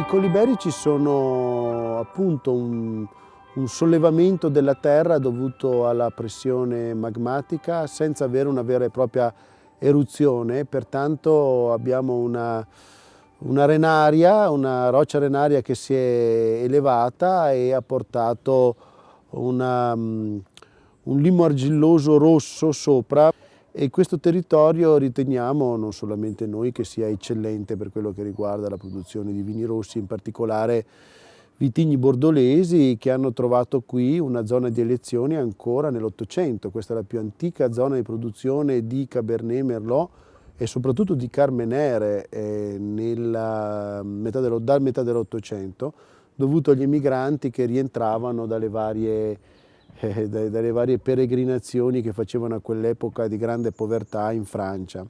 I colli iberici sono appunto un sollevamento della terra dovuto alla pressione magmatica senza avere una vera e propria eruzione, pertanto abbiamo una arenaria, una roccia arenaria che si è elevata e ha portato un limo argilloso rosso sopra, e questo territorio riteniamo, non solamente noi, che sia eccellente per quello che riguarda la produzione di vini rossi, in particolare vitigni bordolesi che hanno trovato qui una zona di elezione ancora nell'Ottocento. Questa è la più antica zona di produzione di Cabernet Merlot e soprattutto di Carmenere dal metà dell'Ottocento, dovuto agli emigranti che rientravano dalle varie peregrinazioni che facevano a quell'epoca di grande povertà in Francia.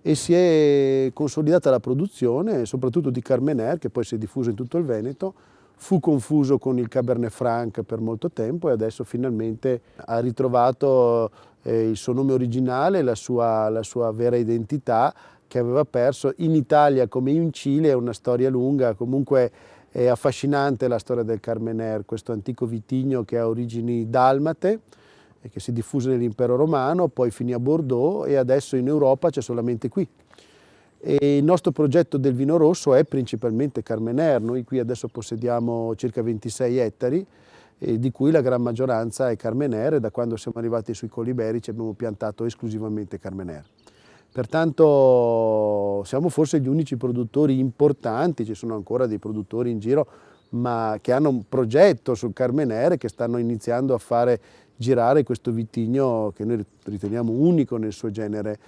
E si è consolidata la produzione soprattutto di Carmenere, che poi si è diffuso in tutto il Veneto, fu confuso con il Cabernet Franc per molto tempo e adesso finalmente ha ritrovato il suo nome originale, la sua vera identità, che aveva perso in Italia come in Cile. È una storia lunga, comunque è affascinante la storia del Carmenere, questo antico vitigno che ha origini dalmate e che si diffuse nell'impero romano, poi finì a Bordeaux e adesso in Europa c'è solamente qui. E il nostro progetto del vino rosso è principalmente Carmenere. Noi qui adesso possediamo circa 26 ettari, di cui la gran maggioranza è Carmenere, e da quando siamo arrivati sui colli iberici abbiamo piantato esclusivamente Carmenere. Pertanto siamo forse gli unici produttori importanti, ci sono ancora dei produttori in giro, ma che hanno un progetto sul Carmenere, che stanno iniziando a fare girare questo vitigno che noi riteniamo unico nel suo genere,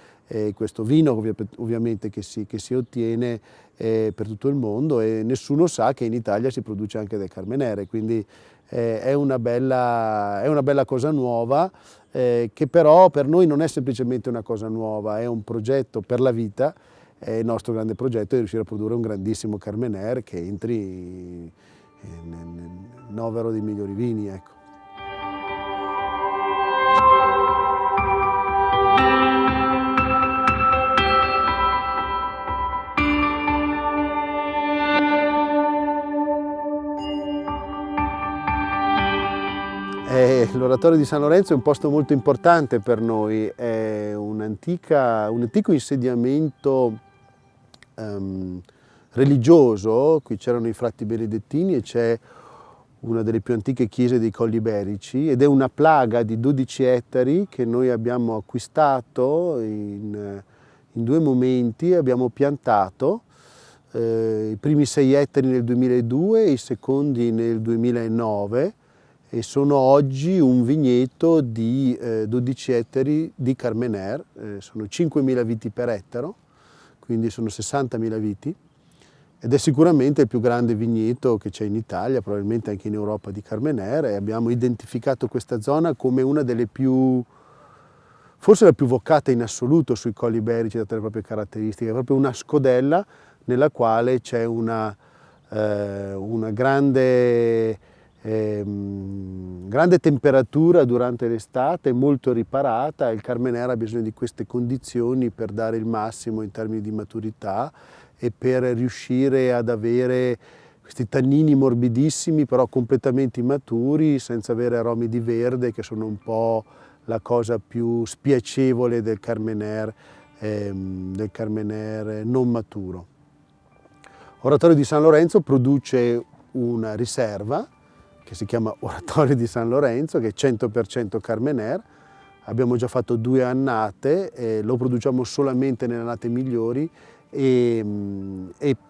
questo vino ovviamente che si ottiene per tutto il mondo, e nessuno sa che in Italia si produce anche del Carmenere, quindi è una bella cosa nuova, che però per noi non è semplicemente una cosa nuova, è un progetto per la vita. Il nostro grande progetto è riuscire a produrre un grandissimo Carmenere che entri nel novero dei migliori vini, ecco. L'oratorio di San Lorenzo è un posto molto importante per noi, è un antico insediamento religioso. Qui c'erano i frati benedettini e c'è una delle più antiche chiese dei Colli Iberici, ed è una plaga di 12 ettari che noi abbiamo acquistato in 2 momenti. Abbiamo piantato i primi 6 ettari nel 2002 e i secondi nel 2009, e sono oggi un vigneto di 12 ettari di Carmenere, sono 5.000 viti per ettaro, quindi sono 60.000 viti, ed è sicuramente il più grande vigneto che c'è in Italia, probabilmente anche in Europa, di Carmenere, e abbiamo identificato questa zona come una delle forse la più vocata in assoluto sui Colli Iberici, date le proprie caratteristiche. È proprio una scodella nella quale c'è una grande temperatura durante l'estate, molto riparata. Il Carmenere ha bisogno di queste condizioni per dare il massimo in termini di maturità e per riuscire ad avere questi tannini morbidissimi però completamente immaturi, senza avere aromi di verde, che sono un po' la cosa più spiacevole del Carmenere non maturo. Oratorio di San Lorenzo produce una riserva che si chiama Oratorio di San Lorenzo, che è 100% Carmenere. Abbiamo già fatto 2 annate, lo produciamo solamente nelle annate migliori, e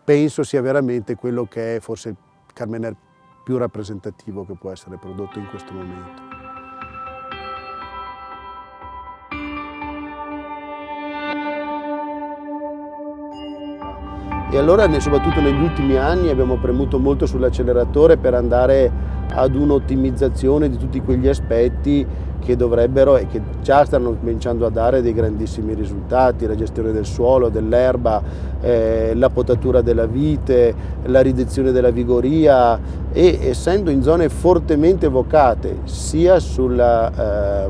penso sia veramente quello che è forse il Carmenere più rappresentativo che può essere prodotto in questo momento. E allora, soprattutto negli ultimi anni, abbiamo premuto molto sull'acceleratore per andare ad un'ottimizzazione di tutti quegli aspetti che dovrebbero e che già stanno cominciando a dare dei grandissimi risultati: la gestione del suolo, dell'erba, la potatura della vite, la riduzione della vigoria, e essendo in zone fortemente vocate sia sulle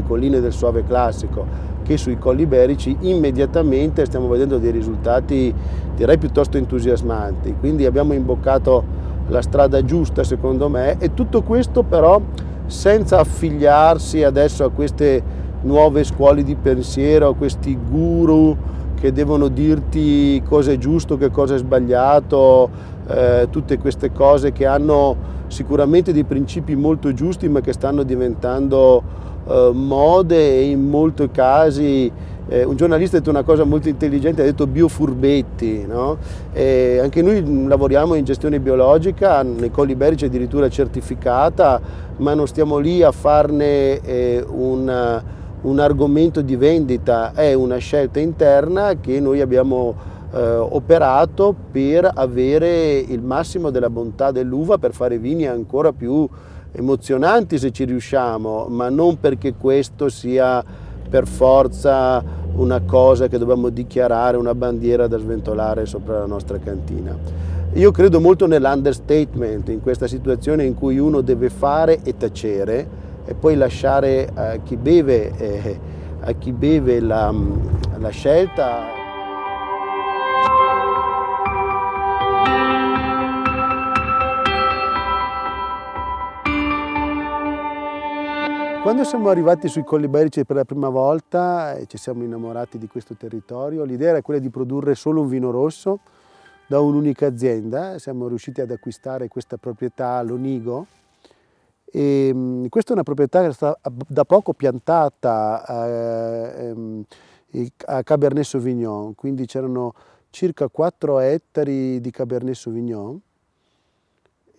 colline del Soave classico che sui Colli Iberici immediatamente stiamo vedendo dei risultati direi piuttosto entusiasmanti, quindi abbiamo imboccato la strada giusta secondo me, e tutto questo però senza affiliarsi adesso a queste nuove scuole di pensiero, a questi guru che devono dirti cosa è giusto, che cosa è sbagliato, tutte queste cose che hanno sicuramente dei principi molto giusti ma che stanno diventando mode, e in molti casi un giornalista ha detto una cosa molto intelligente, ha detto biofurbetti, no? Anche noi lavoriamo in gestione biologica, nei Colli Iberici addirittura certificata, ma non stiamo lì a farne un argomento di vendita, è una scelta interna che noi abbiamo operato per avere il massimo della bontà dell'uva, per fare vini ancora più emozionanti se ci riusciamo, ma non perché questo sia per forza una cosa che dobbiamo dichiarare, una bandiera da sventolare sopra la nostra cantina. Io credo molto nell'understatement, in questa situazione in cui uno deve fare e tacere e poi lasciare a chi beve la scelta. Quando siamo arrivati sui Colli Iberici per la prima volta e ci siamo innamorati di questo territorio, l'idea era quella di produrre solo un vino rosso da un'unica azienda. Siamo riusciti ad acquistare questa proprietà, l'Onigo, e questa è una proprietà che è stata da poco piantata a Cabernet Sauvignon, quindi c'erano circa 4 ettari di Cabernet Sauvignon,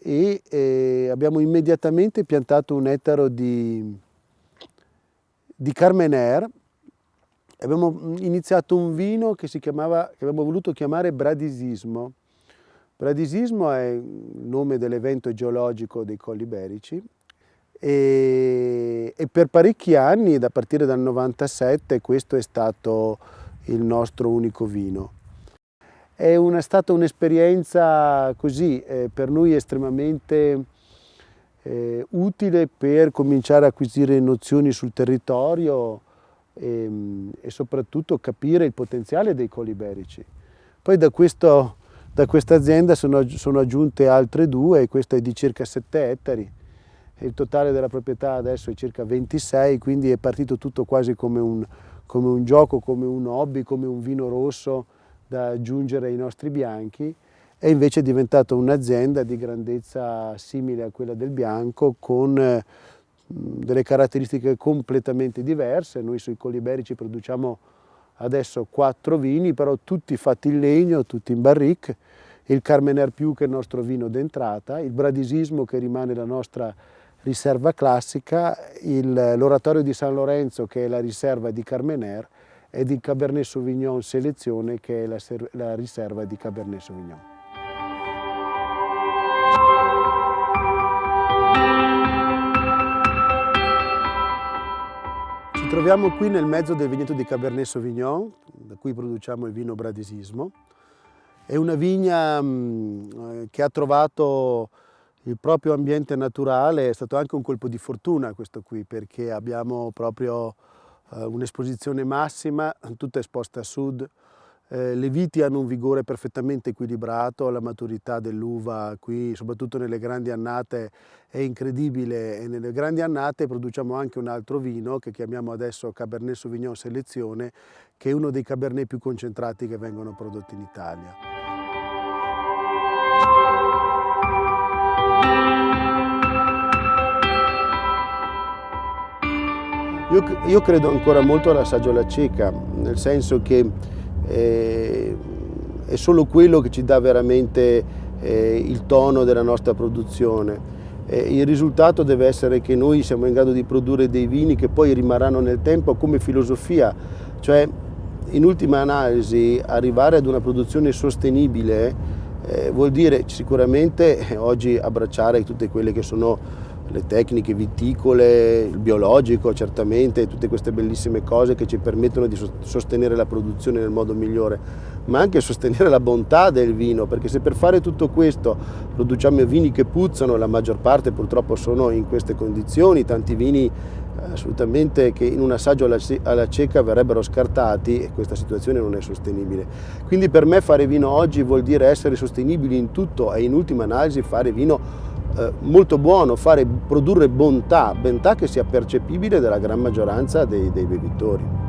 e abbiamo immediatamente piantato un ettaro di Carmenère. Abbiamo iniziato un vino che abbiamo voluto chiamare Bradisismo. Bradisismo è il nome dell'evento geologico dei Colli Iberici, e per parecchi anni, a partire dal 97, questo è stato il nostro unico vino. È stata un'esperienza così per noi estremamente utile per cominciare a acquisire nozioni sul territorio e soprattutto capire il potenziale dei Colli Iberici. Poi da questa azienda sono aggiunte altre 2, e questo è di circa 7 ettari. Il totale della proprietà adesso è circa 26, quindi è partito tutto quasi come un gioco, come un hobby, come un vino rosso da aggiungere ai nostri bianchi, e invece è diventata un'azienda di grandezza simile a quella del bianco, con delle caratteristiche completamente diverse. Noi sui Colli Iberici produciamo adesso 4 vini, però tutti fatti in legno, tutti in barrique, il Carmenère più che è il nostro vino d'entrata, il Bradisismo che rimane la nostra riserva classica, l'Oratorio di San Lorenzo che è la riserva di Carmenère, ed il Cabernet Sauvignon Selezione che è la riserva di Cabernet Sauvignon. Ci troviamo qui nel mezzo del vigneto di Cabernet Sauvignon, da cui produciamo il vino Bradisismo. È una vigna che ha trovato il proprio ambiente naturale, è stato anche un colpo di fortuna questo qui, perché abbiamo proprio un'esposizione massima, tutta esposta a sud. Le viti hanno un vigore perfettamente equilibrato, la maturità dell'uva qui, soprattutto nelle grandi annate, è incredibile, e nelle grandi annate produciamo anche un altro vino che chiamiamo adesso Cabernet Sauvignon Selezione, che è uno dei Cabernet più concentrati che vengono prodotti in Italia. Io credo ancora molto all'assaggio alla cieca, nel senso che è solo quello che ci dà veramente il tono della nostra produzione. Il risultato deve essere che noi siamo in grado di produrre dei vini che poi rimarranno nel tempo come filosofia, cioè in ultima analisi arrivare ad una produzione sostenibile vuol dire sicuramente oggi abbracciare tutte quelle che sono le tecniche viticole, il biologico certamente, tutte queste bellissime cose che ci permettono di sostenere la produzione nel modo migliore, ma anche sostenere la bontà del vino, perché se per fare tutto questo produciamo vini che puzzano, la maggior parte purtroppo sono in queste condizioni, tanti vini assolutamente che in un assaggio alla cieca verrebbero scartati, e questa situazione non è sostenibile. Quindi per me fare vino oggi vuol dire essere sostenibili in tutto e in ultima analisi fare vino molto buono, produrre bontà che sia percepibile dalla gran maggioranza dei bevitori.